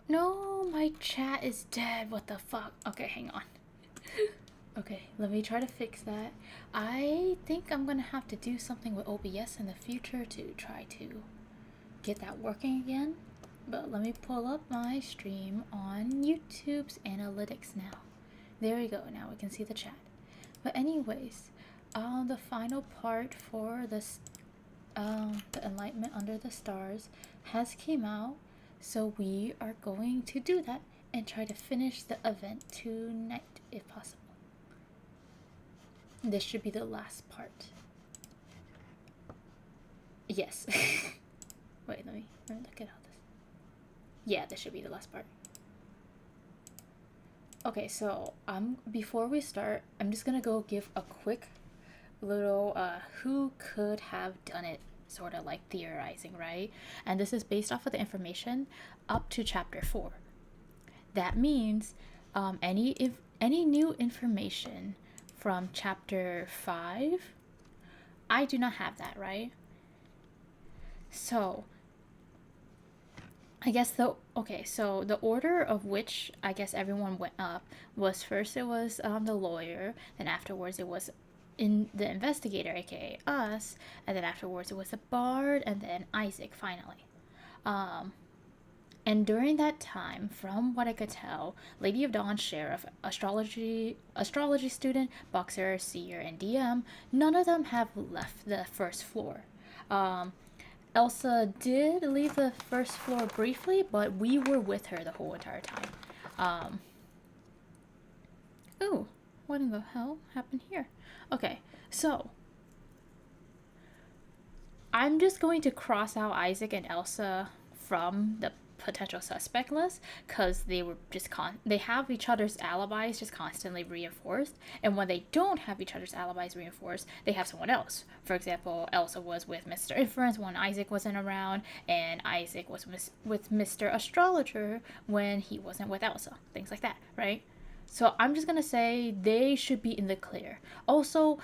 No, my chat is dead. What the fuck? Okay, hang on. Okay, let me try to fix that. I think I'm gonna have to do something with OBS in the future to try to get that working again. But let me pull up my stream on YouTube's analytics now. There we go. Now we can see the chat. But anyways, the final part for this, the Enlightenment Under the Stars has came out. So we are going to do that and try to finish the event tonight, if possible. This should be the last part. Yes. Wait, let me look at all this. Yeah, this should be the last part. Okay, so before we start, I'm just gonna go give a quick little who could have done it sort of like theorizing, right? And this is based off of the information up to chapter 4. That means any new information from chapter 5, I do not have that, right? So I guess so the order of which I guess everyone went up was first it was the lawyer, then afterwards it was in the investigator, aka us, and then afterwards it was the bard, and then Isaac finally. And during that time, from what I could tell, Lady of Dawn, Sheriff, astrology student, boxer, seer, and DM, none of them have left the first floor. Elsa did leave the first floor briefly, but we were with her the whole entire time. Ooh, what in the hell happened here? Okay, so I'm just going to cross out Isaac and Elsa from the potential suspect list because they were just they have each other's alibis just constantly reinforced, and when they don't have each other's alibis reinforced, they have someone else. For example, Elsa was with Mr. Inference when Isaac wasn't around, and Isaac was with Mr. Astrologer when he wasn't with Elsa. Things like that, right? So I'm just gonna say they should be in the clear. Also,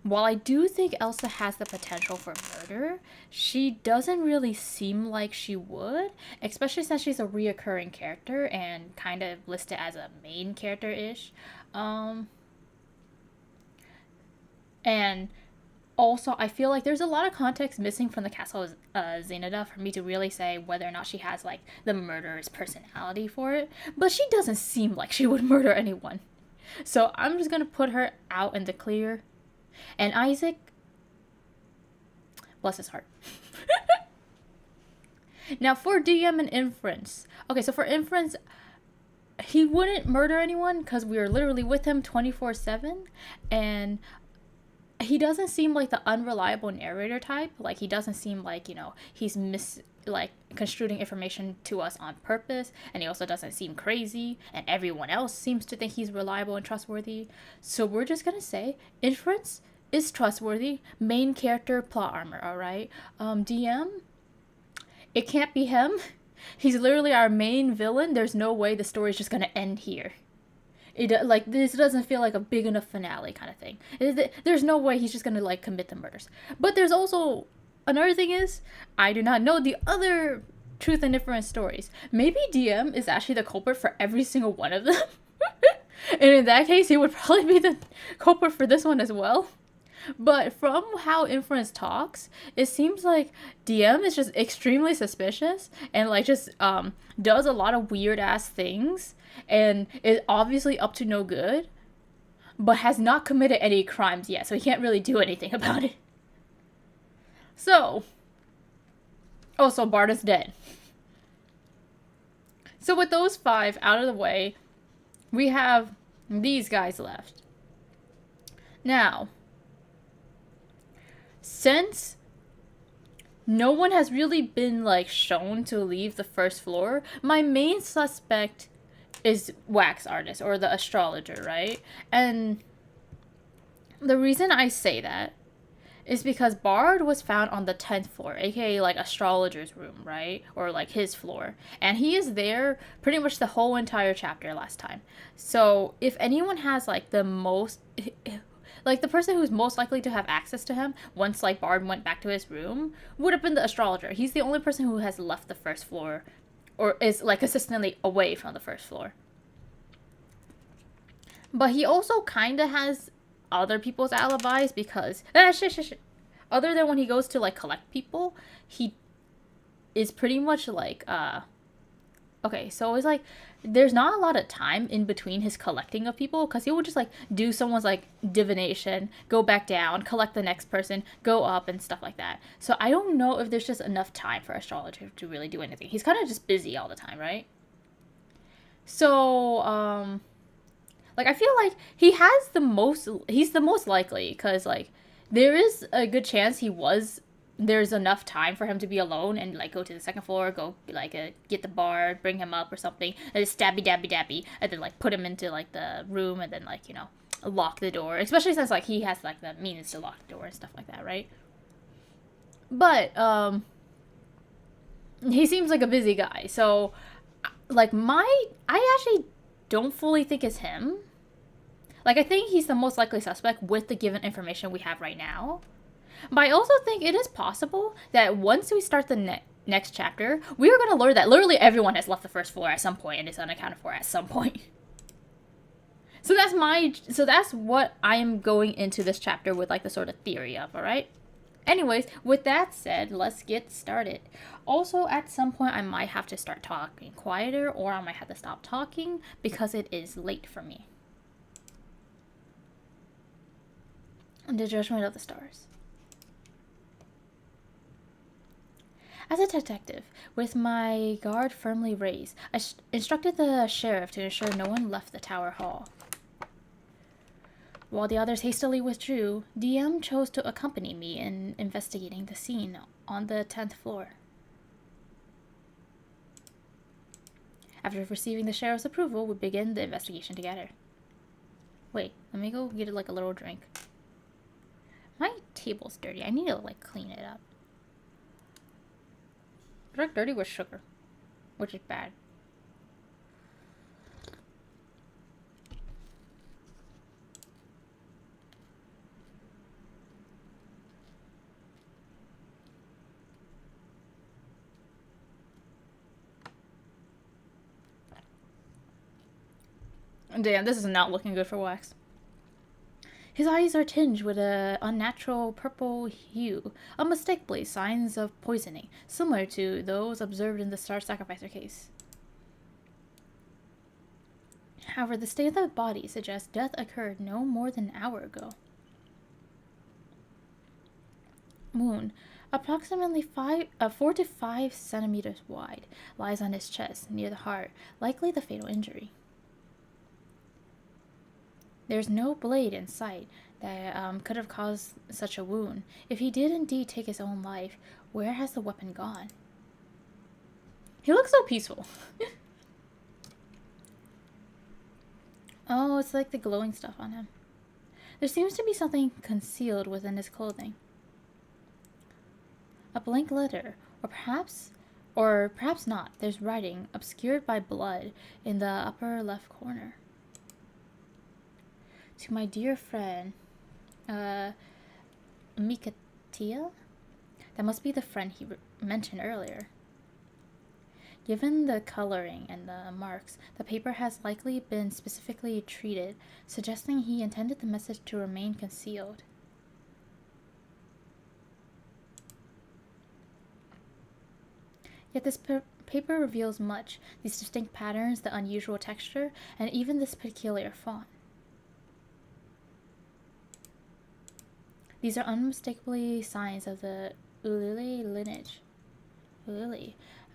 while I do think Elsa has the potential for murder, she doesn't really seem like she would, especially since she's a reoccurring character and kind of listed as a main character-ish. And also, I feel like there's a lot of context missing from the Castle of Xenada for me to really say whether or not she has, like, the murderer's personality for it. But she doesn't seem like she would murder anyone. So I'm just gonna put her out in the clear. And Isaac, bless his heart. Now for DM and Inference. Okay, so for Inference, he wouldn't murder anyone because we are literally with him 24/7, and he doesn't seem like the unreliable narrator type. Like, he doesn't seem like, he's construing information to us on purpose, and he also doesn't seem crazy, and everyone else seems to think he's reliable and trustworthy. So we're just gonna say Inference is trustworthy, main character, plot armor, alright? DM, it can't be him. He's literally our main villain. There's no way the story's just gonna end here. This doesn't feel like a big enough finale kind of thing. There's no way he's just gonna commit the murders. But there's also another thing is I do not know the other truth and difference stories. Maybe DM is actually the culprit for every single one of them. And in that case, he would probably be the culprit for this one as well. But from how Inference talks, it seems like DM is just extremely suspicious and does a lot of weird ass things and is obviously up to no good, but has not committed any crimes yet, so he can't really do anything about it. So, so Bart is dead. So with those 5 out of the way, we have these guys left. Now, since no one has really been shown to leave the first floor, my main suspect is Wax Artist or the astrologer, right? And the reason I say that is because Bard was found on the 10th floor, aka astrologer's room, right? Or his floor. And he is there pretty much the whole entire chapter last time. So if anyone has the most the person who's most likely to have access to him once Bard went back to his room would have been the astrologer. He's the only person who has left the first floor or is like consistently away from the first floor. But he also kind of has other people's alibis because other than when he goes to like collect people, he is pretty much like okay, so it's like there's not a lot of time in between his collecting of people because he would just like do someone's like divination, go back down, collect the next person, go up, and stuff like that. So I don't know if there's just enough time for astrologer to really do anything. He's kind of just busy all the time, right? So like I feel like he's the most likely because like there is a good chance there's enough time for him to be alone and like go to the second floor, go like get the bar, bring him up or something, and just stabby dabby dabby, and then like put him into like the room and then like lock the door. Especially since like he has like the means to lock the door and stuff like that, right? But he seems like a busy guy, so like I actually don't fully think it's him. Like I think he's the most likely suspect with the given information we have right now. But I also think it is possible that once we start the next chapter, we are going to learn that literally everyone has left the first floor at some point and is unaccounted for at some point. So that's what I am going into this chapter with, like the sort of theory of, alright? Anyways, with that said, let's get started. Also, at some point, I might have to start talking quieter or I might have to stop talking because it is late for me. The Judgment of the Stars. As a detective, with my guard firmly raised, I instructed the sheriff to ensure no one left the tower hall. While the others hastily withdrew, DM chose to accompany me in investigating the scene on the 10th floor. After receiving the sheriff's approval, we begin the investigation together. Wait, let me go get like a little drink. My table's dirty. I need to like clean it up. Drink dirty with sugar, which is bad. Damn, this is not looking good for Wax. His eyes are tinged with an unnatural purple hue, unmistakably signs of poisoning, similar to those observed in the Star Sacrificer case. However, the state of the body suggests death occurred no more than an hour ago. Wound, approximately 4 to 5 centimeters wide, lies on his chest, near the heart, likely the fatal injury. There's no blade in sight that could have caused such a wound. If he did indeed take his own life, where has the weapon gone? He looks so peaceful. Oh, it's like the glowing stuff on him. There seems to be something concealed within his clothing. A blank letter, or perhaps not. There's writing, obscured by blood, in the upper left corner. To my dear friend, Mikatia? That must be the friend he mentioned earlier. Given the coloring and the marks, the paper has likely been specifically treated, suggesting he intended the message to remain concealed. Yet this paper reveals much, these distinct patterns, the unusual texture, and even this peculiar font. These are unmistakably signs of the Ulili lineage. Ulili.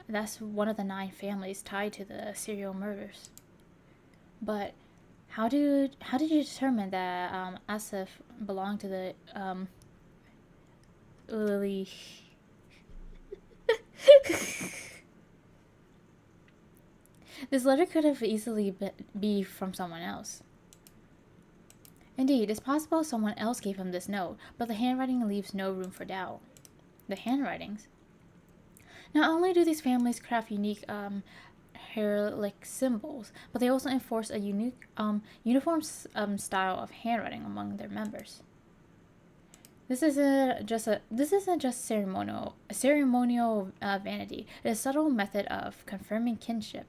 That's one of the 9 families tied to the serial murders. But how did you determine that Asif belonged to the Ulili? This letter could have easily be from someone else. Indeed, it's possible someone else gave him this note, but the handwriting leaves no room for doubt. The handwritings? Not only do these families craft unique heraldic symbols, but they also enforce a unique uniform style of handwriting among their members. This isn't just ceremonial vanity. It is a subtle method of confirming kinship.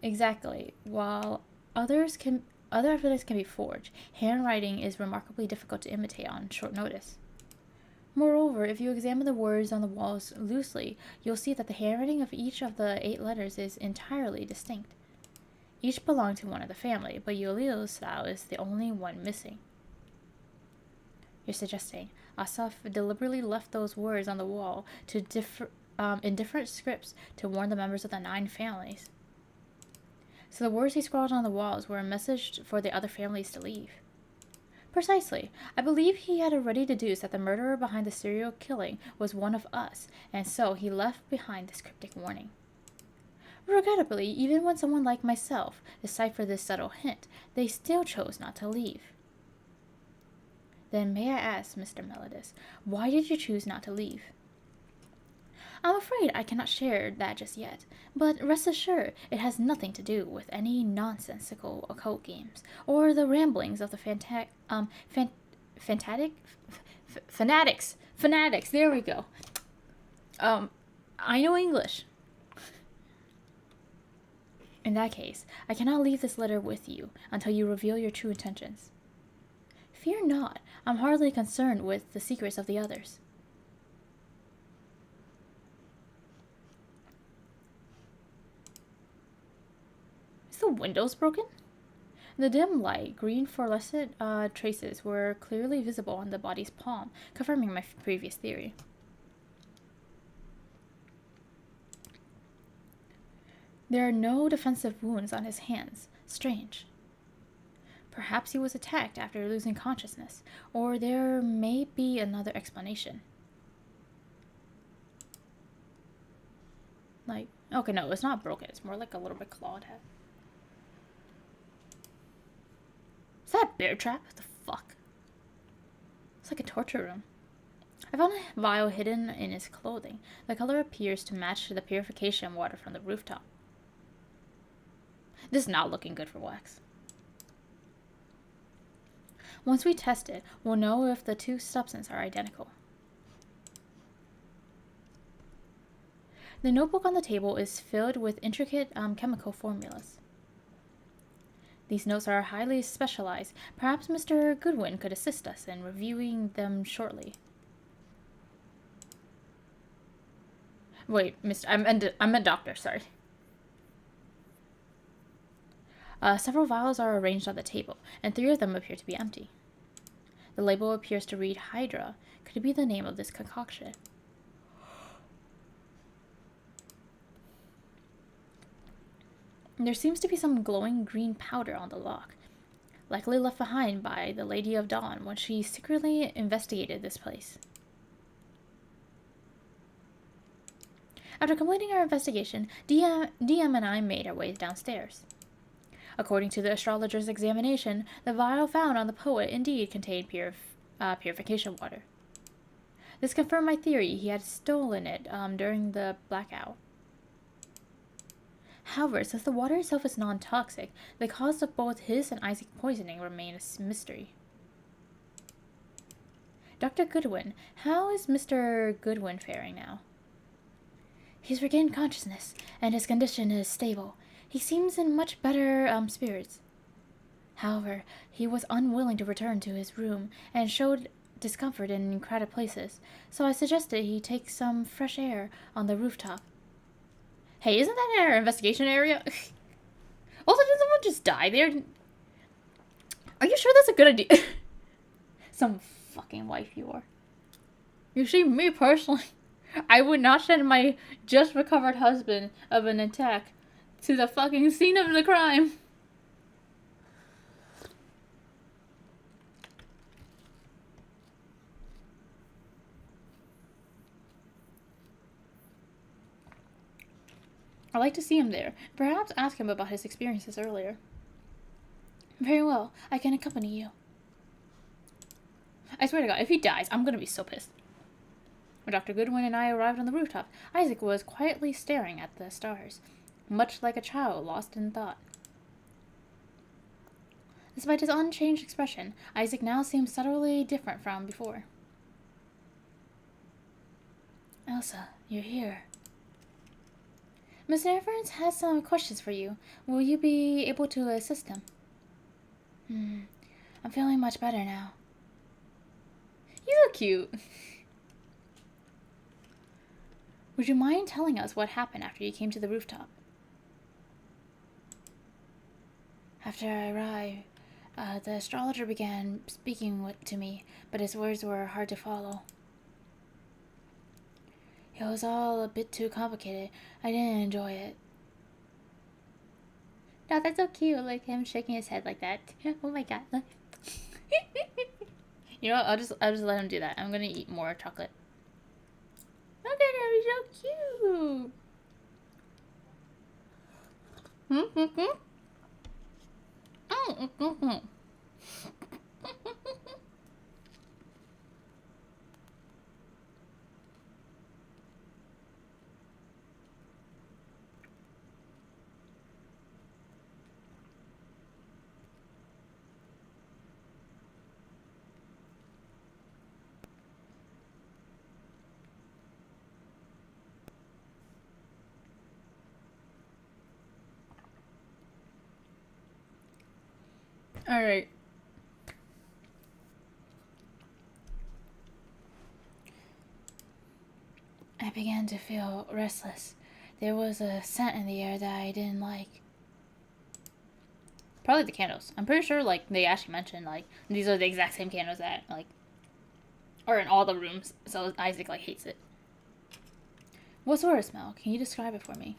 Exactly. While others can other evidence can be forged, handwriting is remarkably difficult to imitate on short notice. Moreover, if you examine the words on the walls loosely, you'll see that the handwriting of each of the 8 letters is entirely distinct. Each belonged to one of the family, but Yuliel's style is the only one missing. You're suggesting Asaf deliberately left those words on the wall in different scripts to warn the members of the 9 families. So the words he scrawled on the walls were a message for the other families to leave. Precisely. I believe he had already deduced that the murderer behind the serial killing was one of us, and so he left behind this cryptic warning. Regrettably, even when someone like myself deciphered this subtle hint, they still chose not to leave. Then may I ask, Mr. Melodis, why did you choose not to leave? I'm afraid I cannot share that just yet, but rest assured it has nothing to do with any nonsensical occult games, or the ramblings of the fanatics, there we go. I know English. In that case, I cannot leave this letter with you until you reveal your true intentions. Fear not, I'm hardly concerned with the secrets of the others. Is the windows broken? In the dim light, green fluorescent traces were clearly visible on the body's palm, confirming my previous theory. There are no defensive wounds on his hands. Strange. Perhaps he was attacked after losing consciousness, or there may be another explanation. Okay, no, it's not broken. It's more like a little bit clawed head. Is that a bear trap? What the fuck? It's like a torture room. I found a vial hidden in his clothing. The color appears to match the purification water from the rooftop. This is not looking good for Wax. Once we test it, we'll know if the two substances are identical. The notebook on the table is filled with intricate chemical formulas. These notes are highly specialized. Perhaps Mr. Goodwin could assist us in reviewing them shortly. Wait, I meant doctor, sorry. Several vials are arranged on the table, and 3 of them appear to be empty. The label appears to read Hydra. Could it be the name of this concoction? There seems to be some glowing green powder on the lock, likely left behind by the Lady of Dawn when she secretly investigated this place. After completing our investigation, DM and I made our way downstairs. According to the astrologer's examination, the vial found on the poet indeed contained purification water. This confirmed my theory he had stolen it during the blackout. However, since the water itself is non-toxic, the cause of both his and Isaac's poisoning remains a mystery. Dr. Goodwin, how is Mr. Goodwin faring now? He's regained consciousness, and his condition is stable. He seems in much better spirits. However, he was unwilling to return to his room, and showed discomfort in crowded places, so I suggested he take some fresh air on the rooftop. Hey, isn't that in our investigation area? Also, did someone just die there? Are you sure that's a good idea? Some fucking wife you are. You see, me personally, I would not send my just recovered husband of an attack to the fucking scene of the crime. I'd like to see him there. Perhaps ask him about his experiences earlier. Very well, I can accompany you. I swear to God, if he dies, I'm gonna be so pissed. When Dr. Goodwin and I arrived on the rooftop, Isaac was quietly staring at the stars, much like a child lost in thought. Despite his unchanged expression, Isaac now seemed subtly different from before. Elsa, you're here. Mr. Everett has some questions for you. Will you be able to assist him? I'm feeling much better now. You look cute. Would you mind telling us what happened after you came to the rooftop? After I arrived, the astrologer began speaking to me, but his words were hard to follow. It was all a bit too complicated. I didn't enjoy it. No, that's so cute, like him shaking his head like that. Oh my god. You know what? I'll just let him do that. I'm gonna eat more chocolate. Look at him, he's so cute. All right. I began to feel restless. There was a scent in the air that I didn't like. Probably the candles. I'm pretty sure, like, they actually mentioned, like, these are the exact same candles that, like, are in all the rooms. So Isaac, like, hates it. What sort of smell? Can you describe it for me?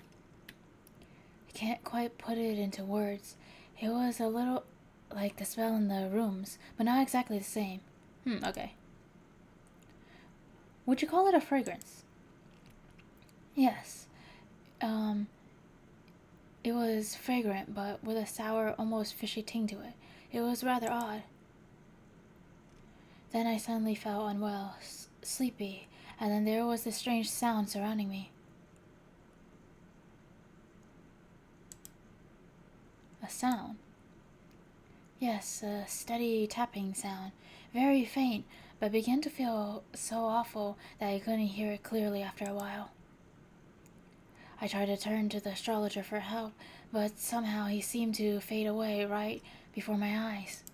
I can't quite put it into words. It was a little like the smell in the rooms, but not exactly the same. Okay. Would you call it a fragrance? Yes. It was fragrant, but with a sour, almost fishy ting to it. It was rather odd. Then I suddenly felt unwell, sleepy, and then there was this strange sound surrounding me. A sound? Yes, a steady tapping sound, very faint, but began to feel so awful that I couldn't hear it clearly after a while. I tried to turn to the astrologer for help, but somehow he seemed to fade away right before my eyes.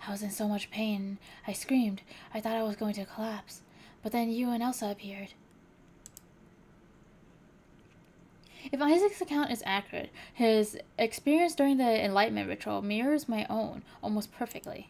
I was in so much pain, I screamed. I thought I was going to collapse, but then you and Elsa appeared. If Isaac's account is accurate, his experience during the Enlightenment ritual mirrors my own almost perfectly.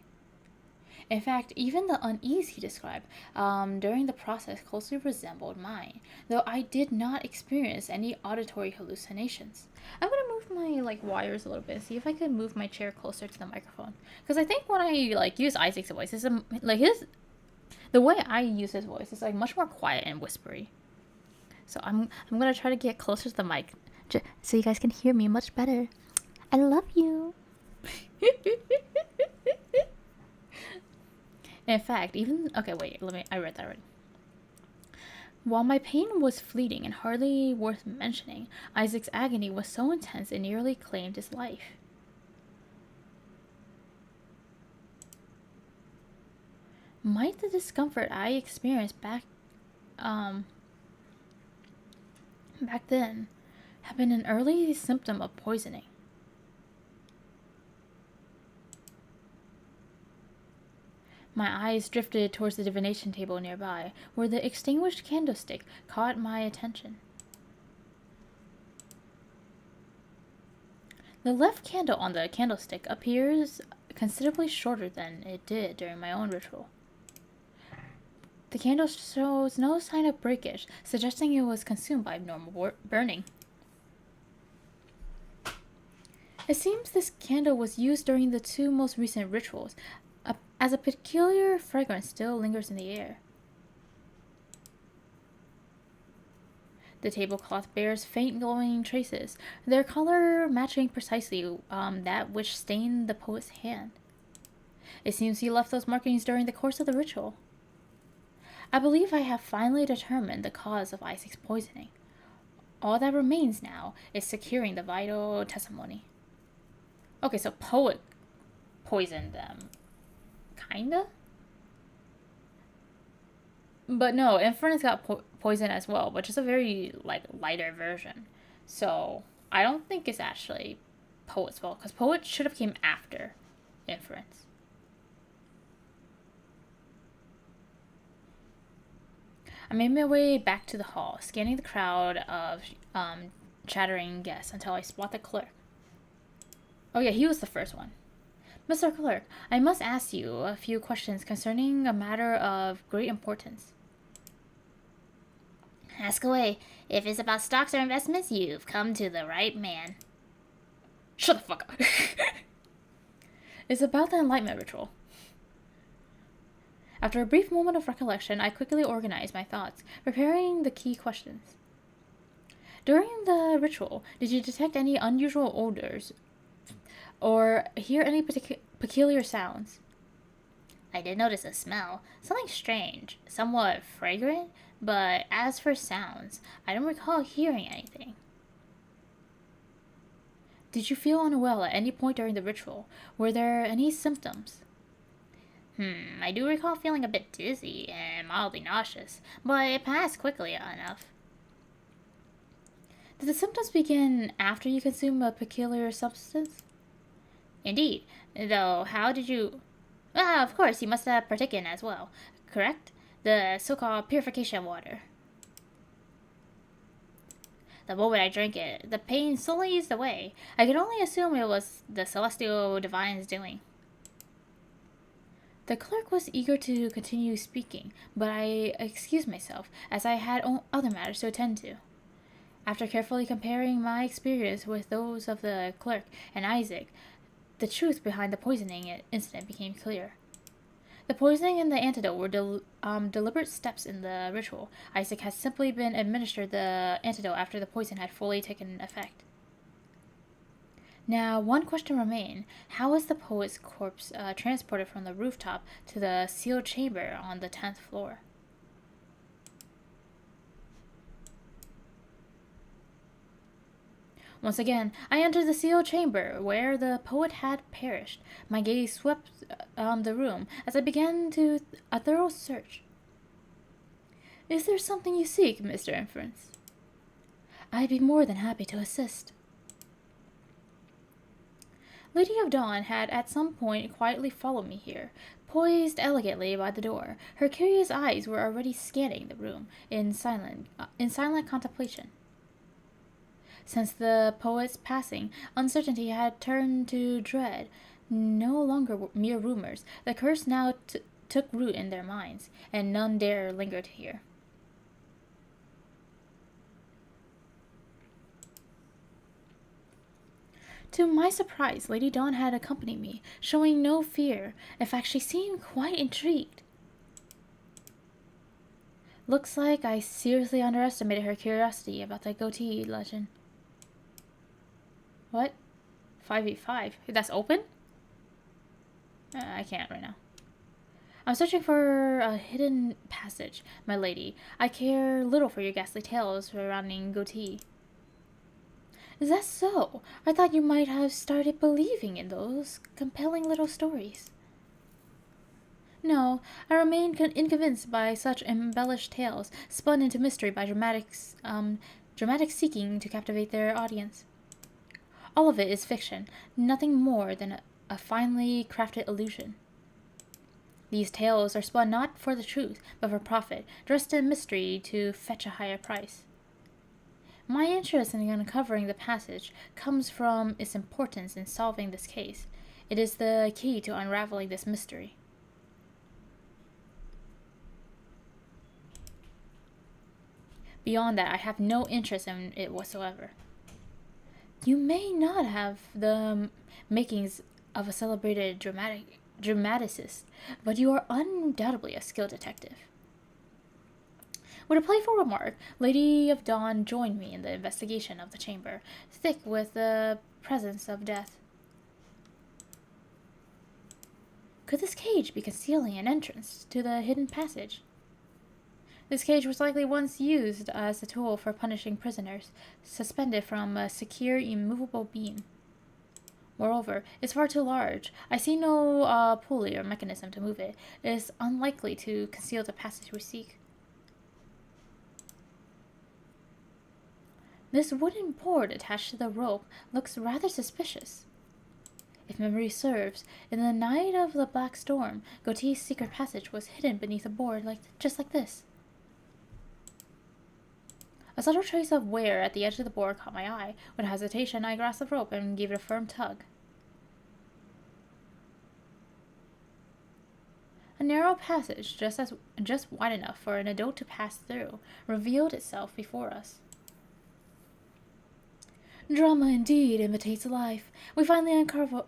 In fact, even the unease he described during the process closely resembled mine, though I did not experience any auditory hallucinations. I'm gonna move my wires a little bit, see if I can move my chair closer to the microphone, because I think when I use Isaac's voice, the way I use his voice is much more quiet and whispery. So I'm gonna try to get closer to the mic, so you guys can hear me much better. I love you. In fact, I read that already. While my pain was fleeting and hardly worth mentioning, Isaac's agony was so intense it nearly claimed his life. Might the discomfort I experienced back then have been an early symptom of poisoning? My eyes drifted towards the divination table nearby, where the extinguished candlestick caught my attention. The left candle on the candlestick appears considerably shorter than it did during my own ritual. The candle shows no sign of breakage, suggesting it was consumed by normal burning. It seems this candle was used during the two most recent rituals, as a peculiar fragrance still lingers in the air. The tablecloth bears faint glowing traces, their color matching precisely that which stained the poet's hand. It seems he left those markings during the course of the ritual. I believe I have finally determined the cause of Isaac's poisoning. All that remains now is securing the vital testimony. Okay, so poet poisoned them. Kinda? But no, Inference got poisoned as well, but just a very, like, lighter version. So, I don't think it's actually Poet's fault, because Poet should have came after Inference. I made my way back to the hall, scanning the crowd of chattering guests until I spot the clerk. Oh yeah, he was the first one. Mr. Clerk, I must ask you a few questions concerning a matter of great importance. Ask away. If it's about stocks or investments, you've come to the right man. Shut the fuck up. It's about the Enlightenment ritual. After a brief moment of recollection, I quickly organized my thoughts, preparing the key questions. During the ritual, did you detect any unusual odors or hear any peculiar sounds? I did notice a smell, something strange, somewhat fragrant, but as for sounds, I don't recall hearing anything. Did you feel unwell at any point during the ritual? Were there any symptoms? I do recall feeling a bit dizzy and mildly nauseous, but it passed quickly enough. Did the symptoms begin after you consume a peculiar substance? Indeed, though how did you... Ah, of course, you must have partaken as well, correct? The so-called purification water. The moment I drank it, the pain slowly eased away. I could only assume it was the celestial divine's doing. The clerk was eager to continue speaking, but I excused myself, as I had other matters to attend to. After carefully comparing my experience with those of the clerk and Isaac, the truth behind the poisoning incident became clear. The poisoning and the antidote were deliberate steps in the ritual. Isaac had simply been administered the antidote after the poison had fully taken effect. Now, one question remained. How was the poet's corpse transported from the rooftop to the sealed chamber on the 10th floor? Once again, I entered the sealed chamber where the poet had perished. My gaze swept the room as I began a thorough search. Is there something you seek, Mr. Inference? I'd be more than happy to assist. Lady of Dawn had at some point quietly followed me here, poised elegantly by the door. Her curious eyes were already scanning the room in silent contemplation. Since the poet's passing, uncertainty had turned to dread. No longer mere rumors, the curse now took root in their minds, and none dare linger here. To my surprise, Lady Dawn had accompanied me, showing no fear. In fact, she seemed quite intrigued. Looks like I seriously underestimated her curiosity about the goatee legend. What? 5v5? That's open? I can't right now. I'm searching for a hidden passage, my lady. I care little for your ghastly tales surrounding goatee. Is that so? I thought you might have started believing in those compelling little stories. No, I remain unconvinced by such embellished tales, spun into mystery by dramatic seeking to captivate their audience. All of it is fiction, nothing more than a finely crafted illusion. These tales are spun not for the truth, but for profit, dressed in mystery to fetch a higher price. My interest in uncovering the passage comes from its importance in solving this case. It is the key to unraveling this mystery. Beyond that, I have no interest in it whatsoever. You may not have the makings of a celebrated dramaticist, but you are undoubtedly a skilled detective. With a playful remark, Lady of Dawn joined me in the investigation of the chamber, thick with the presence of death. Could this cage be concealing an entrance to the hidden passage? This cage was likely once used as a tool for punishing prisoners, suspended from a secure, immovable beam. Moreover, it's far too large. I see no pulley or mechanism to move it. It is unlikely to conceal the passage we seek. This wooden board attached to the rope looks rather suspicious. If memory serves, in the night of the Black Storm, Gautier's secret passage was hidden beneath a board just like this. A subtle trace of wear at the edge of the board caught my eye. With hesitation, I grasped the rope and gave it a firm tug. A narrow passage, just wide enough for an adult to pass through, revealed itself before us. Drama indeed imitates life. We finally uncovered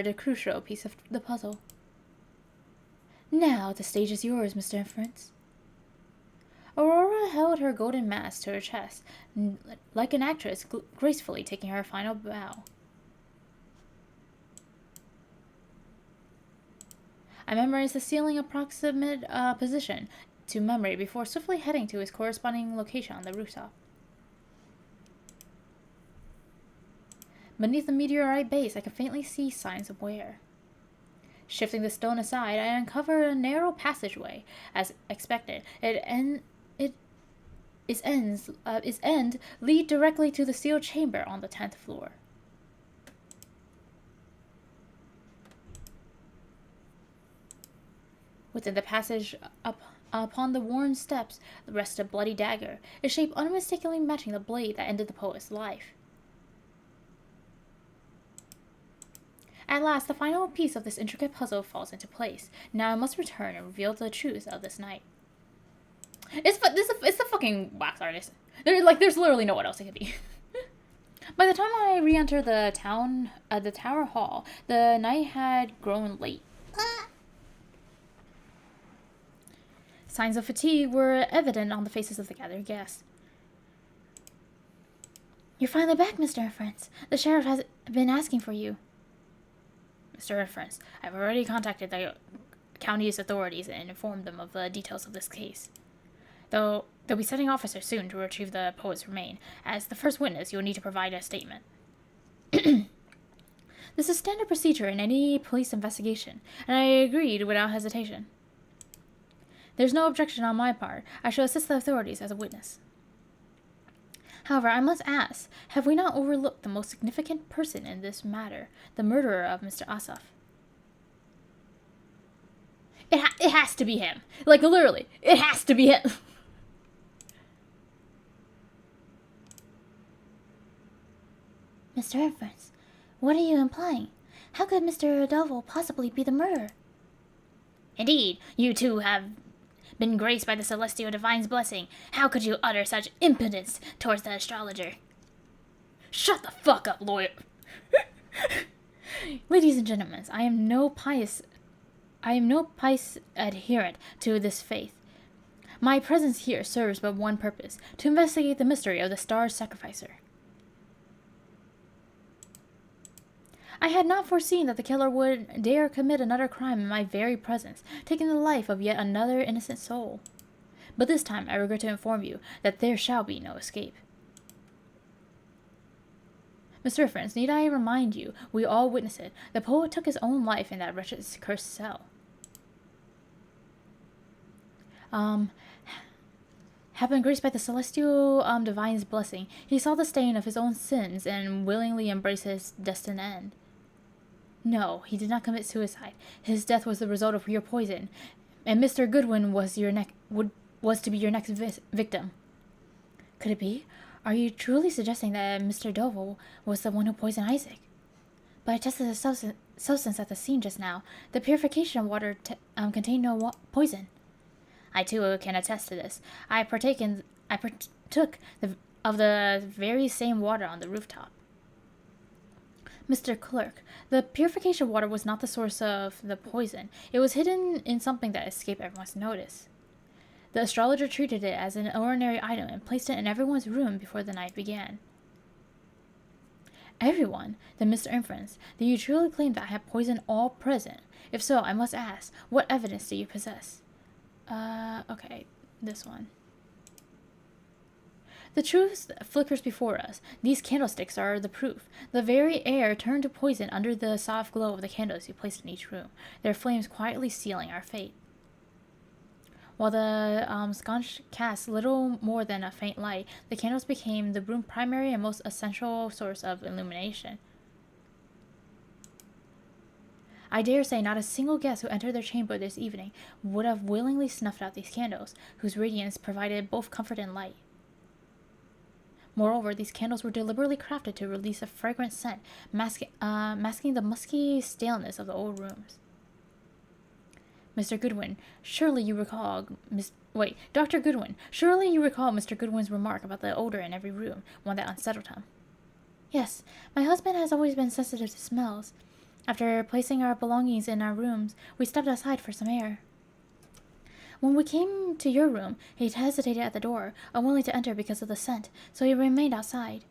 a crucial piece of the puzzle. Now the stage is yours, Mr. Inference. Aurora held her golden mask to her chest, like an actress gracefully taking her final bow. I memorized the ceiling approximate position to memory before swiftly heading to its corresponding location on the rooftop. Beneath the meteorite base, I could faintly see signs of wear. Shifting the stone aside, I uncovered a narrow passageway. As expected, its end lead directly to the sealed chamber on the 10th floor. Within the passage, upon the worn steps, rested a bloody dagger, its shape unmistakably matching the blade that ended the poet's life. At last, the final piece of this intricate puzzle falls into place. Now I must return and reveal the truth of this night. It's the fucking wax artist. There's literally no one else it could be. By the time I re-enter the tower hall, the night had grown late. Signs of fatigue were evident on the faces of the gathered guests. You're finally back, Mr. Inference. The sheriff has been asking for you. Mr. Inference, I've already contacted the county's authorities and informed them of the details of this case. Though they'll be sending officers soon to retrieve the poet's remains. As the first witness, you'll need to provide a statement. This is standard procedure in any police investigation, and I agreed without hesitation. There's no objection on my part. I shall assist the authorities as a witness. However, I must ask, have we not overlooked the most significant person in this matter, the murderer of Mr. Asaf? It has to be him. Like, literally, it has to be him. Mr. Inference, what are you implying? How could Mr. Devil possibly be the murderer? Indeed, you two have been graced by the celestial divine's blessing. How could you utter such impudence towards the astrologer? Shut the fuck up, lawyer. Ladies and gentlemen, I am no pious adherent to this faith. My presence here serves but one purpose: to investigate the mystery of the star sacrificer. I had not foreseen that the killer would dare commit another crime in my very presence, taking the life of yet another innocent soul. But this time I regret to inform you that there shall be no escape. Mr. Inference, need I remind you, we all witnessed it. The poet took his own life in that wretched cursed cell. Have been graced by the celestial divine's blessing. He saw the stain of his own sins and willingly embraced his destined end. No, he did not commit suicide. His death was the result of your poison, and Mr. Goodwin was to be your next victim. Could it be? Are you truly suggesting that Mr. Doval was the one who poisoned Isaac? But I tested the substance at the scene just now. The purification water contained no poison. I too can attest to this. I partook of the very same water on the rooftop. Mr. Clerk, the purification water was not the source of the poison. It was hidden in something that escaped everyone's notice. The astrologer treated it as an ordinary item and placed it in everyone's room before the night began. Everyone? Then, Mr. Inference, do you truly claim that I have poisoned all present? If so, I must ask, what evidence do you possess? Okay, this one. The truth flickers before us. These candlesticks are the proof. The very air turned to poison under the soft glow of the candles you placed in each room, their flames quietly sealing our fate. While the sconce cast little more than a faint light, the candles became the room's primary and most essential source of illumination. I dare say not a single guest who entered their chamber this evening would have willingly snuffed out these candles, whose radiance provided both comfort and light. Moreover, these candles were deliberately crafted to release a fragrant scent, masking the musky staleness of the old rooms. Mr. Goodwin, surely you recall Dr. Goodwin, surely you recall Mr. Goodwin's remark about the odor in every room, one that unsettled him. Yes, my husband has always been sensitive to smells. After placing our belongings in our rooms, we stepped outside for some air. When we came to your room, he hesitated at the door, unwilling to enter because of the scent, so he remained outside.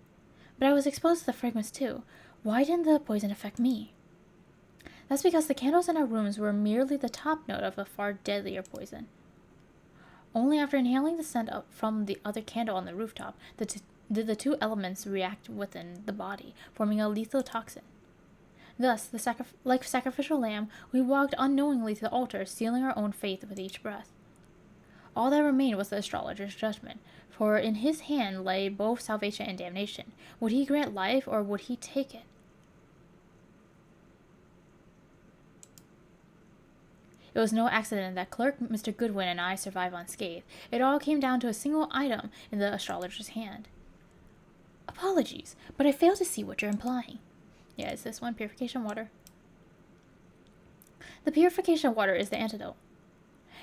But I was exposed to the fragrance too. Why didn't the poison affect me? That's because the candles in our rooms were merely the top note of a far deadlier poison. Only after inhaling the scent up from the other candle on the rooftop did the two elements react within the body, forming a lethal toxin. Thus, like sacrificial lamb, we walked unknowingly to the altar, sealing our own faith with each breath. All that remained was the astrologer's judgment, for in his hand lay both salvation and damnation. Would he grant life, or would he take it? It was no accident that Clerk Mr. Goodwin and I survived unscathed. It all came down to a single item in the astrologer's hand. Apologies, but I fail to see what you're implying. Yeah, it's this one, purification water. The purification water is the antidote.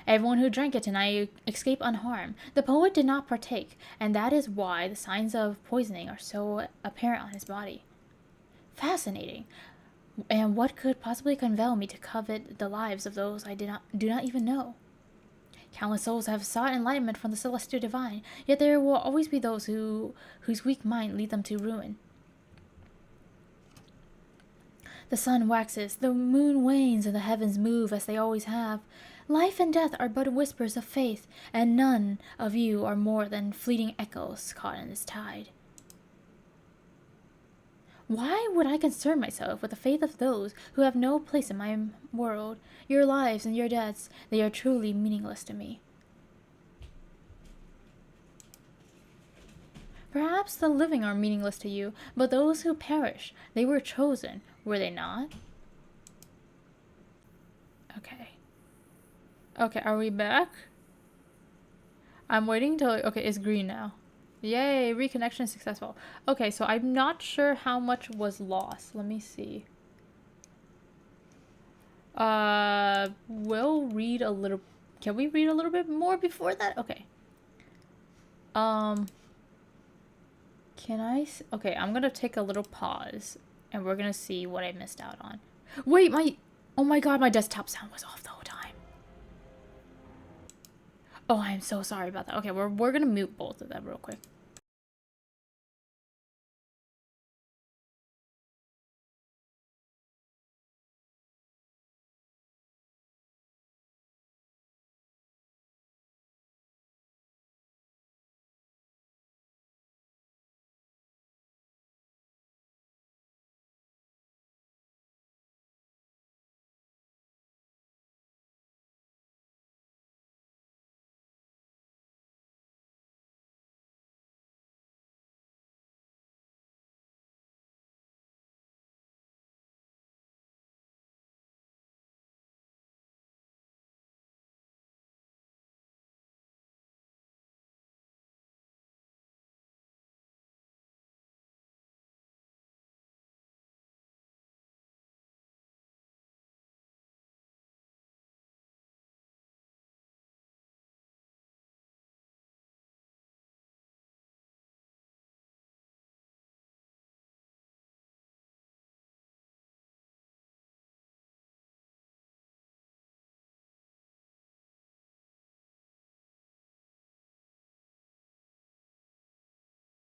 Everyone who drank it tonight escaped unharmed. The poet did not partake, and that is why the signs of poisoning are so apparent on his body. Fascinating. And what could possibly compel me to covet the lives of those I do not even know? Countless souls have sought enlightenment from the celestial divine, yet there will always be those whose weak mind lead them to ruin. The sun waxes, the moon wanes, and the heavens move as they always have. Life and death are but whispers of faith, and none of you are more than fleeting echoes caught in this tide. Why would I concern myself with the fate of those who have no place in my world? Your lives and your deaths, they are truly meaningless to me. Perhaps the living are meaningless to you, but those who perish, they were chosen, were they not? Okay. Okay, are we back? I'm waiting till... Okay, it's green now. Yay, reconnection successful. Okay, so I'm not sure how much was lost. Let me see. We'll read a little... Can we read a little bit more before that? Okay. Can I... Okay, I'm gonna take a little pause, and we're gonna see what I missed out on. Wait, oh my god, my desktop sound was off the whole time. Oh, I am so sorry about that. Okay, we're gonna mute both of them real quick.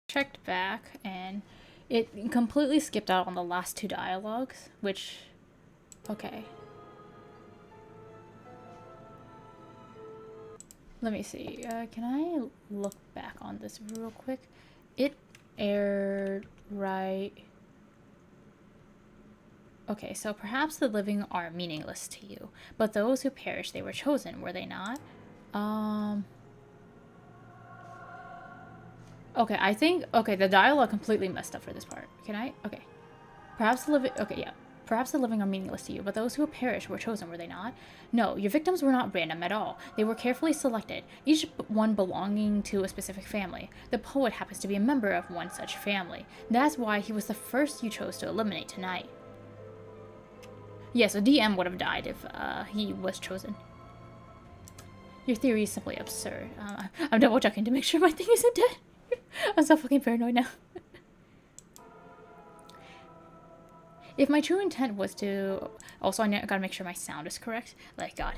Checked back, and it completely skipped out on the last two dialogues, which... Okay. Let me see. Can I look back on this real quick. It aired right... Okay, so perhaps the living are meaningless to you, but those who perished, they were chosen, were they not? Okay, I think... Okay, the dialogue completely messed up for this part. Can I? Okay. Perhaps the living... Okay, yeah. Perhaps the living are meaningless to you, but those who perished were chosen, were they not? No, your victims were not random at all. They were carefully selected, each one belonging to a specific family. The poet happens to be a member of one such family. That's why he was the first you chose to eliminate tonight. Yeah, so DM would have died if he was chosen. Your theory is simply absurd. I'm double checking to make sure my thing isn't dead. I'm so fucking paranoid now. If my true intent was to... Also, I gotta make sure my sound is correct. Like, God.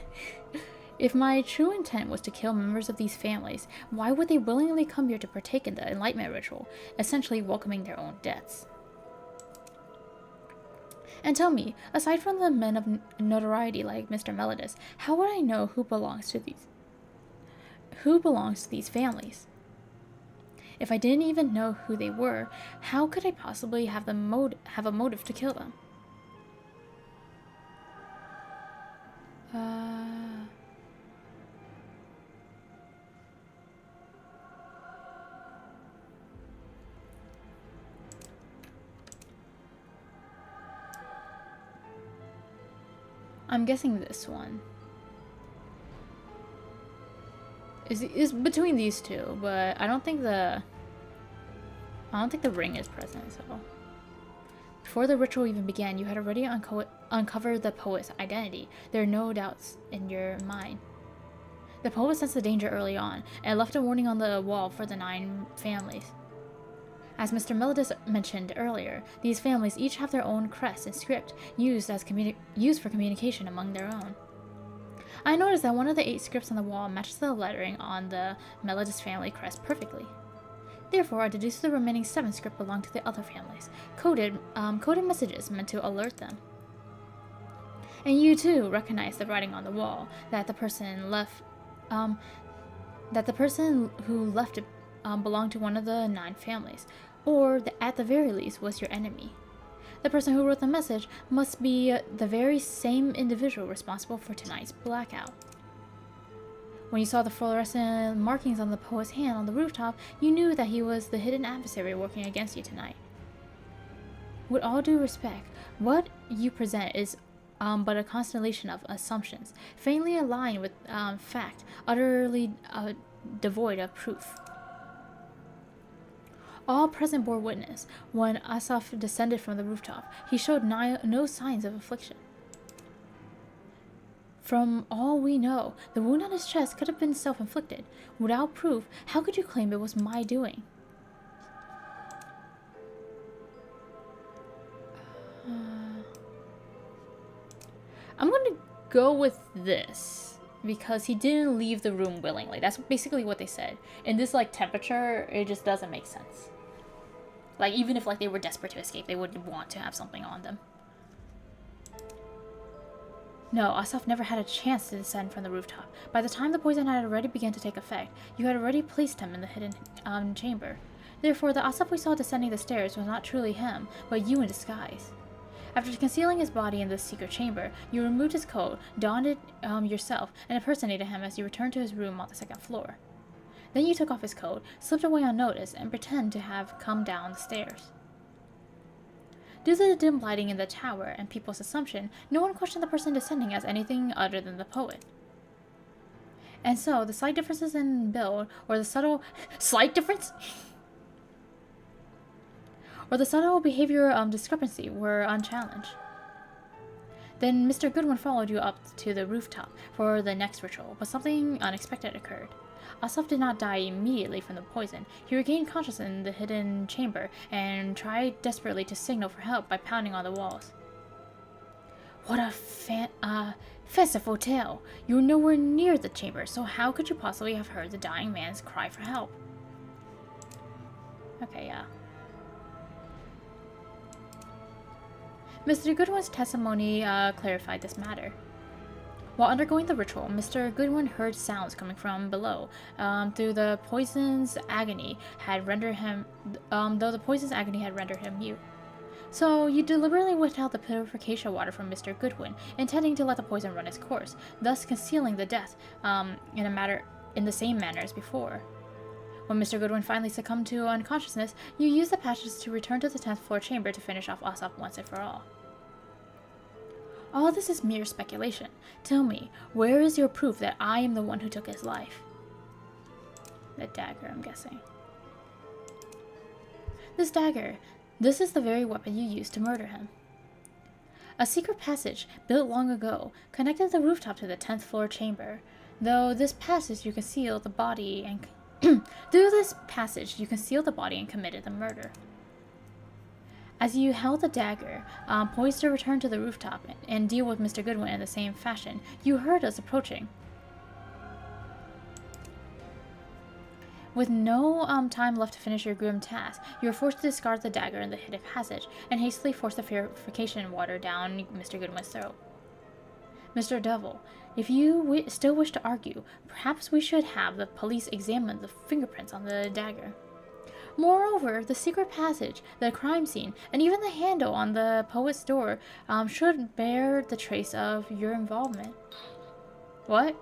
If my true intent was to kill members of these families, why would they willingly come here to partake in the Enlightenment ritual, essentially welcoming their own deaths? And tell me, aside from the men of notoriety like Mr. Melodus, how would I know who belongs to these families? If I didn't even know who they were, how could I possibly have a motive to kill them? I'm guessing this one is between these two, but I don't think the ring is present. So before the ritual even began, you had already uncovered the poet's identity. There are no doubts in your mind. The poet sensed the danger early on and left a warning on the wall for the 9 families. As Mr. Melodus mentioned earlier, these families each have their own crest and script used for communication among their own. I noticed that one of the 8 scripts on the wall matches the lettering on the Melodus family crest perfectly. Therefore, I deduced the remaining 7 script belonged to the other families, coded messages meant to alert them. And you too recognized the writing on the wall that the person who left it belonged to one of the 9 families, or at the very least was your enemy. The person who wrote the message must be the very same individual responsible for tonight's blackout. When you saw the fluorescent markings on the poet's hand on the rooftop, you knew that he was the hidden adversary working against you tonight. With all due respect, what you present is but a constellation of assumptions, faintly aligned with fact, utterly devoid of proof. All present bore witness. When Asaf descended from the rooftop, he showed no signs of affliction. From all we know, the wound on his chest could have been self-inflicted. Without proof, how could you claim it was my doing? I'm going to go with this, because he didn't leave the room willingly. That's basically what they said. In this, like, temperature, it just doesn't make sense. Like, even if, like, they were desperate to escape, they wouldn't want to have something on them. No, Asaf never had a chance to descend from the rooftop. By the time the poison had already begun to take effect, you had already placed him in the hidden chamber. Therefore, the Asaf we saw descending the stairs was not truly him, but you in disguise. After concealing his body in this secret chamber, you removed his coat, donned it yourself, and impersonated him as you returned to his room on the 2nd floor. Then you took off his coat, slipped away unnoticed, and pretended to have come down the stairs. Due to the dim lighting in the tower and people's assumption, no one questioned the person descending as anything other than the poet. And so, the slight differences in build, or the subtle... Slight difference? Or the subtle behavior discrepancy were unchallenged. Then Mr. Goodwin followed you up to the rooftop for the next ritual, but something unexpected occurred. Asaf did not die immediately from the poison. He regained consciousness in the hidden chamber and tried desperately to signal for help by pounding on the walls. What a fanciful tale! You were nowhere near the chamber, so how could you possibly have heard the dying man's cry for help? Okay, yeah. Mr. Goodwin's testimony clarified this matter. While undergoing the ritual, Mr. Goodwin heard sounds coming from below. Through the poison's agony had rendered him, though the poison's agony had rendered him mute. So you deliberately withheld the purification water from Mr. Goodwin, intending to let the poison run its course, thus concealing the death in the same manner as before. When Mr. Goodwin finally succumbed to unconsciousness, you used the patches to return to the 10th floor chamber to finish off Osop once and for all. All this is mere speculation. Tell me, where is your proof that I am the one who took his life? The dagger, I'm guessing. This dagger. This is the very weapon you used to murder him. A secret passage, built long ago, connected the rooftop to the 10th floor chamber. Through this passage, you concealed the body and committed the murder. As you held the dagger, poised to return to the rooftop and deal with Mr. Goodwin in the same fashion, you heard us approaching. With no time left to finish your grim task, you were forced to discard the dagger in the hidden passage and hastily force the purification water down Mr. Goodwin's throat. Mr. Devil, if you still wish to argue, perhaps we should have the police examine the fingerprints on the dagger. Moreover, the secret passage, the crime scene, and even the handle on the poet's door should bear the trace of your involvement. What?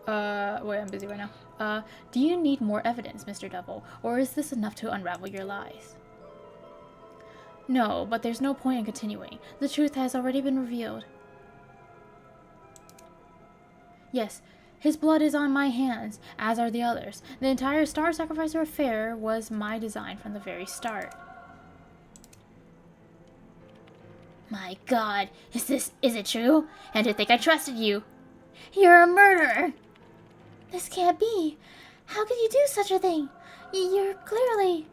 Wait, I'm busy right now. Do you need more evidence, Mr. Devil, or is this enough to unravel your lies? No, but there's no point in continuing. The truth has already been revealed. Yes, his blood is on my hands, as are the others. The entire Star Sacrificer affair was my design from the very start. My God, is it true? And to think I trusted you. You're a murderer. This can't be. How could you do such a thing? You're clearly...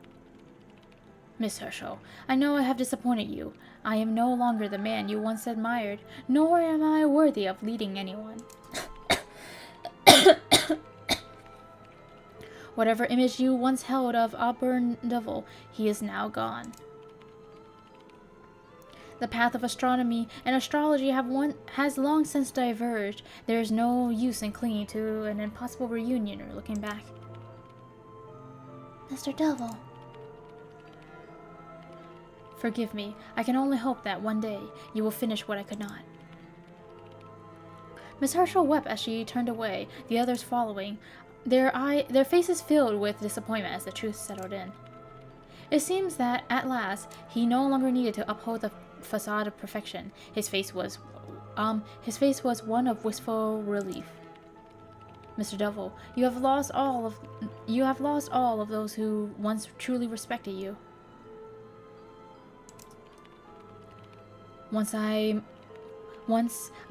Miss Herschel, I know I have disappointed you. I am no longer the man you once admired, nor am I worthy of leading anyone. Whatever image you once held of Auburn Devil, he is now gone. The path of astronomy and astrology has long since diverged. There is no use in clinging to an impossible reunion or looking back. Mr. Devil. Forgive me. I can only hope that one day you will finish what I could not. Miss Herschel wept as she turned away, the others following, their faces filled with disappointment as the truth settled in. It seems that, at last, he no longer needed to uphold the facade of perfection. His face was one of wistful relief. Mr. Devil, you have lost all of those who once truly respected you. Once I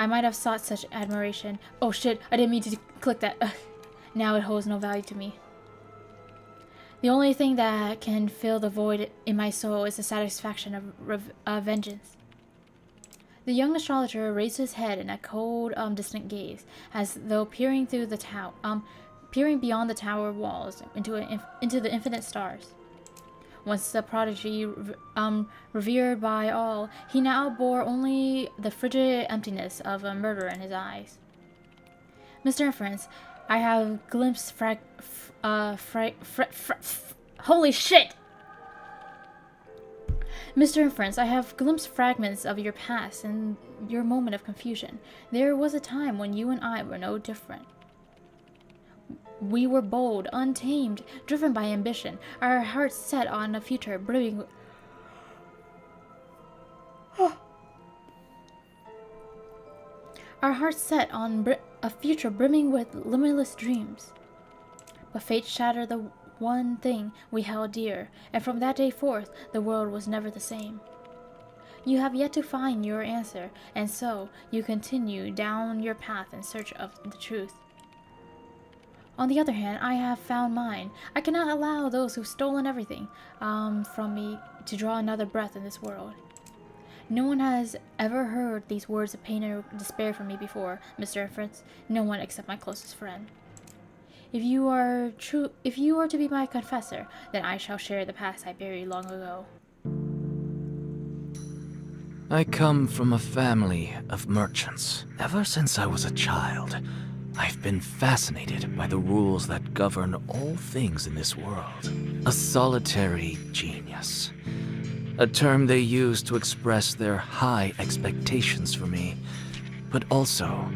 might have sought such admiration. Oh shit, I didn't mean to click that. Ugh. Now it holds no value to me. The only thing that can fill the void in my soul is the satisfaction of vengeance. The young astrologer raised his head in a cold, distant gaze, as though peering beyond the tower walls into the infinite stars. Once the prodigy, revered by all, he now bore only the frigid emptiness of a murderer in his eyes. Mr. Inference, I have glimpsed holy shit! Mr. Inference, I have glimpsed fragments of your past and your moment of confusion. There was a time when you and I were no different. We were bold, untamed, driven by ambition, our hearts set on a future brimming a future brimming with limitless dreams. But fate shattered the one thing we held dear, and from that day forth, the world was never the same. You have yet to find your answer, and so you continue down your path in search of the truth. On the other hand, I have found mine. I cannot allow those who've stolen everything from me to draw another breath in this world. No one has ever heard these words of pain or despair from me before, Mr. Inference. No one except my closest friend. If you are to be my confessor, then I shall share the past I buried long ago. I come from a family of merchants. Ever since I was a child, I've been fascinated by the rules that govern all things in this world. A solitary genius. A term they use to express their high expectations for me, but also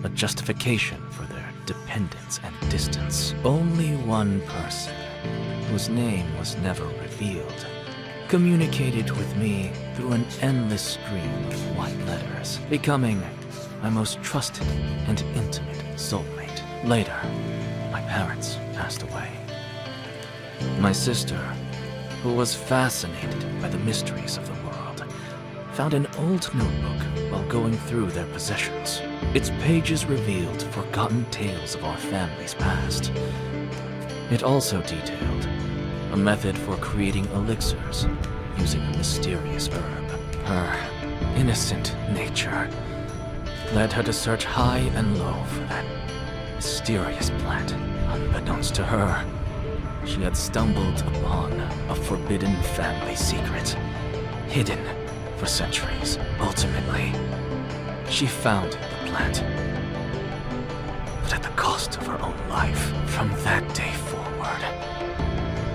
a justification for their dependence and distance. Only one person, whose name was never revealed, communicated with me through an endless stream of white letters, becoming my most trusted and intimate soulmate. Later, my parents passed away. My sister, who was fascinated by the mysteries of the world, found an old notebook while going through their possessions. Its pages revealed forgotten tales of our family's past. It also detailed a method for creating elixirs using a mysterious herb. Her innocent nature led her to search high and low for that mysterious plant. Unbeknownst to her, she had stumbled upon a forbidden family secret, hidden for centuries. Ultimately, she found the plant, but at the cost of her own life. From that day forward,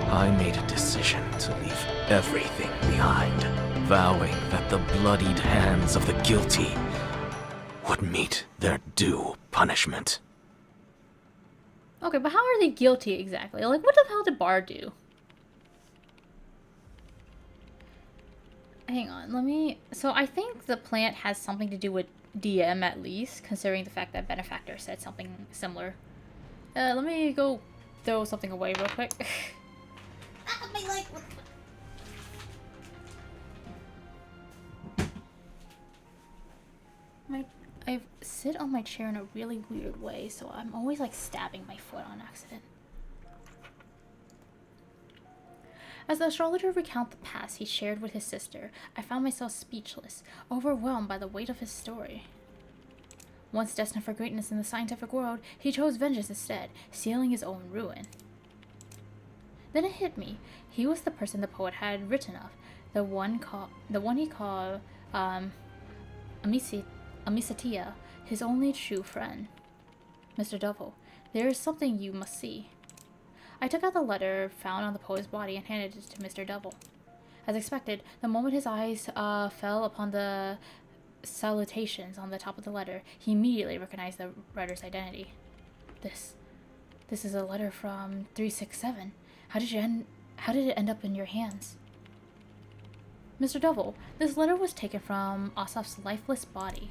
I made a decision to leave everything behind, vowing that the bloodied hands of the guilty would meet their due punishment. Okay, but how are they guilty exactly? Like, what the hell did Bar do? Hang on, let me... So I think the plant has something to do with DM at least, considering the fact that Benefactor said something similar. Let me go throw something away real quick. My leg. I sit on my chair in a really weird way, so I'm always like stabbing my foot on accident. As the astrologer recounted the past he shared with his sister, I found myself speechless, overwhelmed by the weight of his story. Once destined for greatness in the scientific world, he chose vengeance instead, sealing his own ruin. Then it hit me. He was the person the poet had written of, the one he called Amisatia, his only true friend. Mr. Devil, there is something you must see. I took out the letter found on the poet's body and handed it to Mr. Devil. As expected, the moment his eyes fell upon the salutations on the top of the letter, he immediately recognized the writer's identity. This is a letter from 367. How did it end up in your hands? Mr. Devil, this letter was taken from Asaf's lifeless body.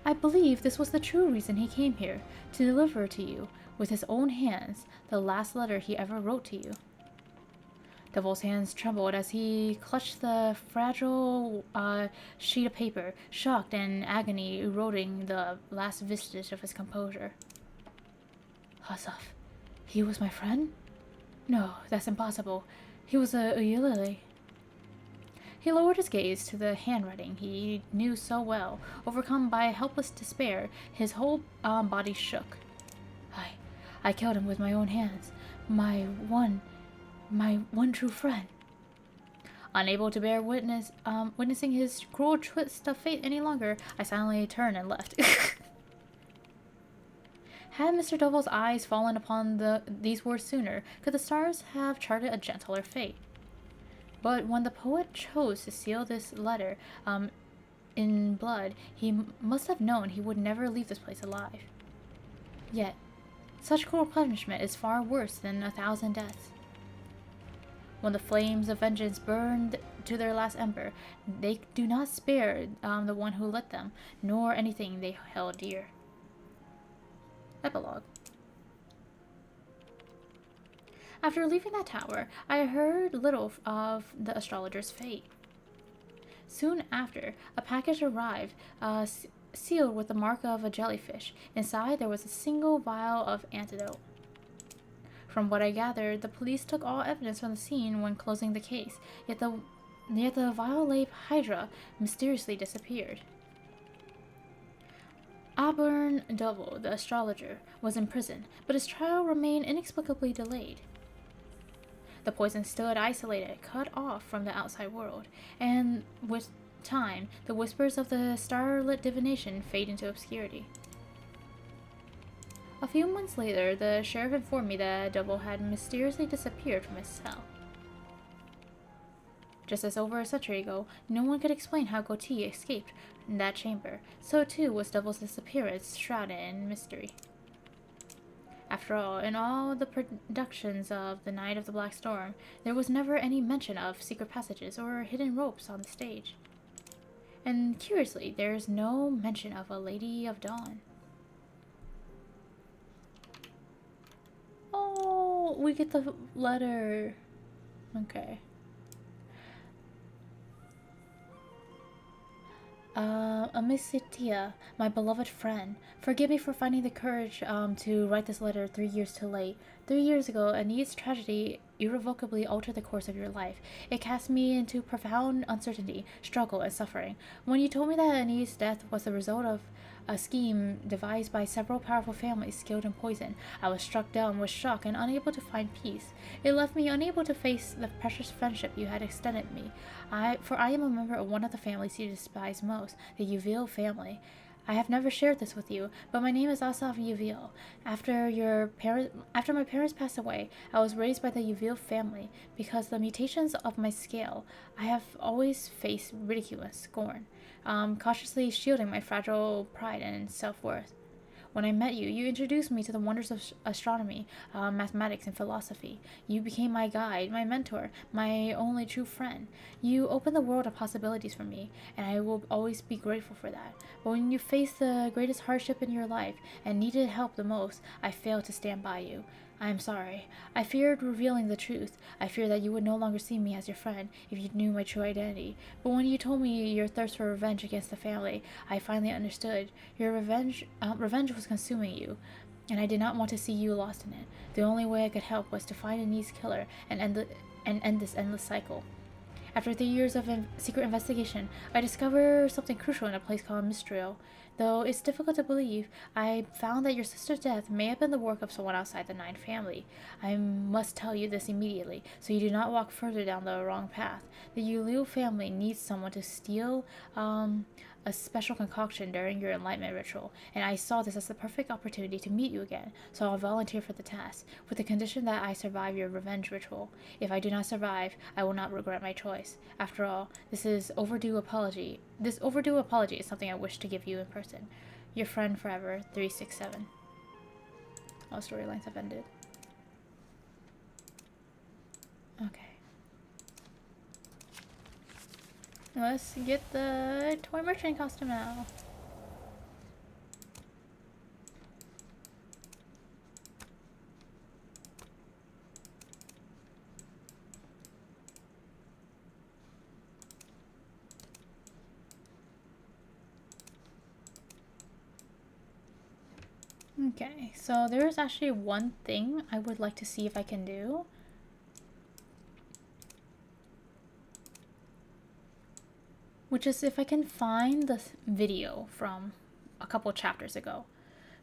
I believe this was the true reason he came here, to deliver to you, with his own hands, the last letter he ever wrote to you. Devil's hands trembled as he clutched the fragile sheet of paper, shocked and agony eroding the last vestige of his composure. Asaf, he was my friend? No, that's impossible. He was a Uyelele. He lowered his gaze to the handwriting he knew so well. Overcome by helpless despair, his whole body shook. I killed him with my own hands. My one true friend. Unable to bear witnessing his cruel twist of fate any longer, I silently turned and left. Had Mr. Devil's eyes fallen upon these words sooner, could the stars have charted a gentler fate? But when the poet chose to seal this letter in blood, he must have known he would never leave this place alive. Yet, such cruel punishment is far worse than 1,000 deaths. When the flames of vengeance burned to their last ember, they do not spare the one who lit them, nor anything they held dear. Epilogue. After leaving that tower, I heard little of the astrologer's fate. Soon after, a package arrived, sealed with the mark of a jellyfish. Inside, there was a single vial of antidote. From what I gathered, the police took all evidence from the scene when closing the case, yet the vial-laden Hydra mysteriously disappeared. Auburn Double, the astrologer, was in prison, but his trial remained inexplicably delayed. The poison stood isolated, cut off from the outside world, and with time, the whispers of the starlit divination fade into obscurity. A few months later, the sheriff informed me that Double had mysteriously disappeared from his cell. Just as over a century ago, no one could explain how Goatee escaped in that chamber. So too was Double's disappearance shrouded in mystery. After all, in all the productions of The Night of the Black Storm, there was never any mention of secret passages or hidden ropes on the stage. And curiously, there is no mention of a Lady of Dawn. Oh, we get the letter. Okay. Amicitia, my beloved friend, forgive me for finding the courage to write this letter 3 years too late. 3 years ago, Anis's tragedy irrevocably altered the course of your life. It cast me into profound uncertainty, struggle, and suffering. When you told me that Anis's death was the result of a scheme devised by several powerful families skilled in poison, I was struck down with shock and unable to find peace. It left me unable to face the precious friendship you had extended me. For I am a member of one of the families you despise most, the Yuville family. I have never shared this with you, but my name is Asaf Yuville. After my parents passed away, I was raised by the Yuville family. Because the mutations of my scale, I have always faced ridicule and scorn, cautiously shielding my fragile pride and self-worth. When I met you, you introduced me to the wonders of astronomy, mathematics, and philosophy. You became my guide, my mentor, my only true friend. You opened the world of possibilities for me, and I will always be grateful for that. But when you faced the greatest hardship in your life and needed help the most, I failed to stand by you. I am sorry. I feared revealing the truth. I feared that you would no longer see me as your friend if you knew my true identity. But when you told me your thirst for revenge against the family, I finally understood. Your revenge was consuming you, and I did not want to see you lost in it. The only way I could help was to find Anis's killer and end this endless cycle. After 3 years of secret investigation, I discovered something crucial in a place called Mistral. Though it's difficult to believe, I found that your sister's death may have been the work of someone outside the Nine family. I must tell you this immediately, so you do not walk further down the wrong path. The Yulil family needs someone to steal a special concoction during your enlightenment ritual, and I saw this as the perfect opportunity to meet you again, so I'll volunteer for the task, with the condition that I survive your revenge ritual. If I do not survive, I will not regret my choice. After all, this overdue apology is something I wish to give you in person. Your friend forever, 367. All storylines have ended. Okay. Let's get the toy merchant costume now. Okay, so there's actually one thing I would like to see if I can do. Which is if I can find the video from a couple chapters ago.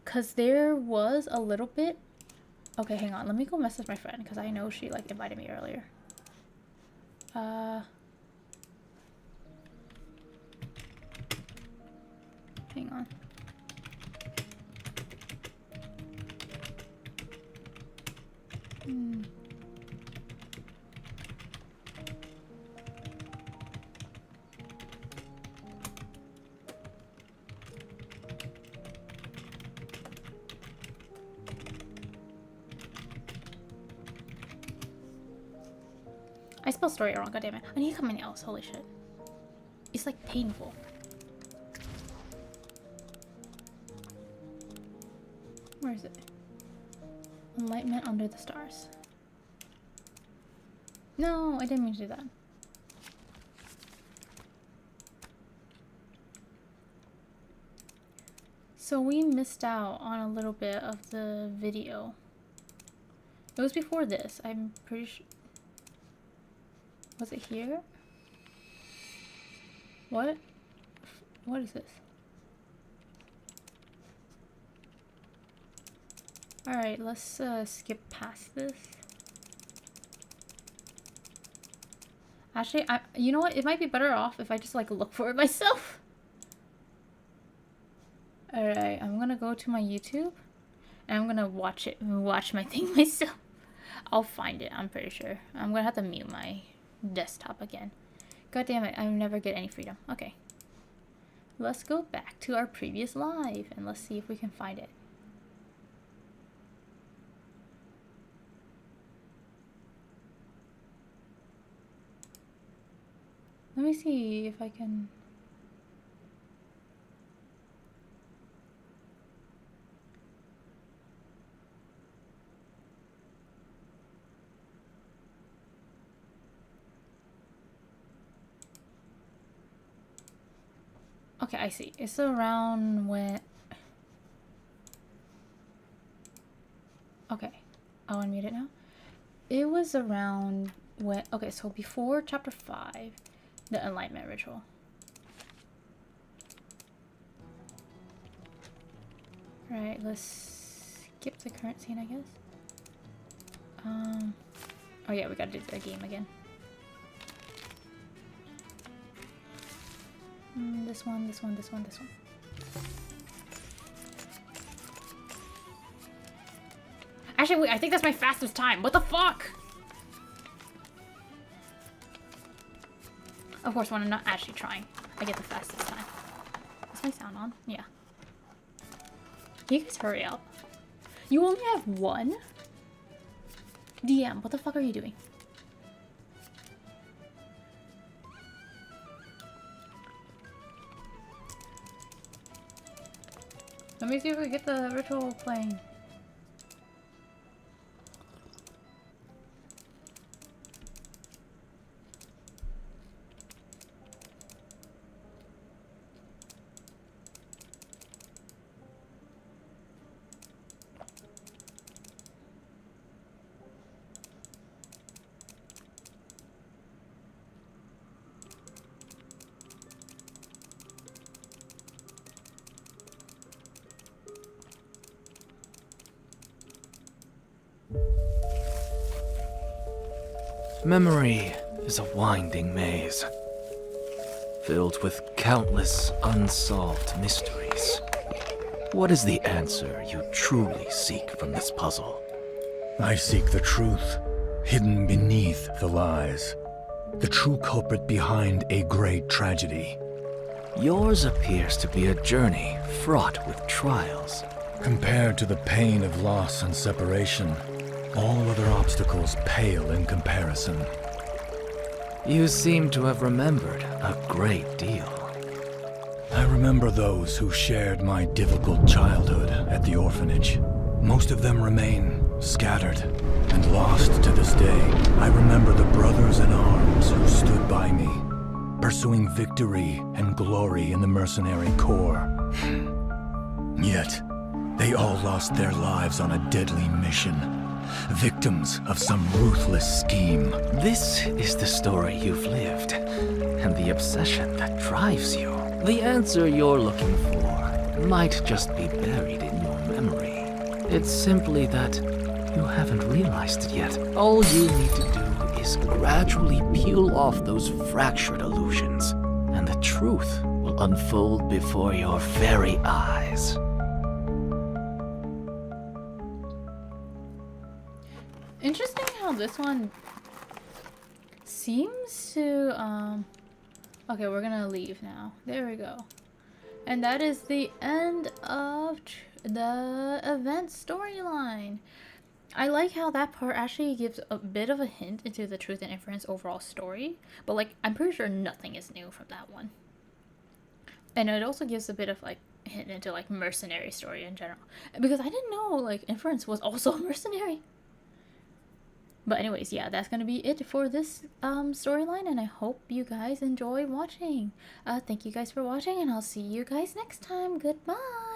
Because there was a little bit... Okay, hang on. Let me go message my friend because I know she like invited me earlier. Hang on. I spelled story wrong, goddammit. I need something else, holy shit. It's like painful. Where is it? Enlightenment under the stars. No, I didn't mean to do that. So we missed out on a little bit of the video. It was before this, I'm pretty sure. Was it here? What? What is this? Alright, let's skip past this. Actually, you know what? It might be better off if I just like look for it myself. Alright, I'm gonna go to my YouTube and I'm gonna watch my thing myself. I'll find it, I'm pretty sure. I'm gonna have to mute my desktop again. God damn it, I never get any freedom. Okay. Let's go back to our previous live and let's see if we can find it. Let me see if I can... Okay, I see. It's around when... Okay. I'll unmute it now. It was around when... Okay, so before chapter 5, the Enlightenment ritual. Right, let's skip the current scene, I guess. Oh yeah, we gotta do the game again. This one, this one, this one, this one. Actually, wait, I think that's my fastest time. What the fuck? Of course, when I'm not actually trying, I get the fastest time. Is my sound on? Yeah. Can you guys hurry up? You only have one? DM, what the fuck are you doing? Let me see if we get the ritual playing. Memory is a winding maze, filled with countless unsolved mysteries. What is the answer you truly seek from this puzzle? I seek the truth, hidden beneath the lies. The true culprit behind a great tragedy. Yours appears to be a journey fraught with trials. Compared to the pain of loss and separation, all other obstacles pale in comparison. You seem to have remembered a great deal. I remember those who shared my difficult childhood at the orphanage. Most of them remain scattered and lost to this day. I remember the brothers in arms who stood by me, pursuing victory and glory in the mercenary corps. Yet, they all lost their lives on a deadly mission, victims of some ruthless scheme. This is the story you've lived, and the obsession that drives you. The answer you're looking for might just be buried in your memory. It's simply that you haven't realized it yet. All you need to do is gradually peel off those fractured illusions, and the truth will unfold before your very eyes. Interesting how this one seems to, okay, we're gonna leave now. There we go. And that is the end of the event storyline. I like how that part actually gives a bit of a hint into the Truth and Inference overall story. But, like, I'm pretty sure nothing is new from that one. And it also gives a bit of, like, hint into, like, mercenary story in general. Because I didn't know, like, Inference was also a mercenary. But anyways, yeah, that's gonna be it for this storyline, and I hope you guys enjoy watching. Thank you guys for watching, and I'll see you guys next time. Goodbye!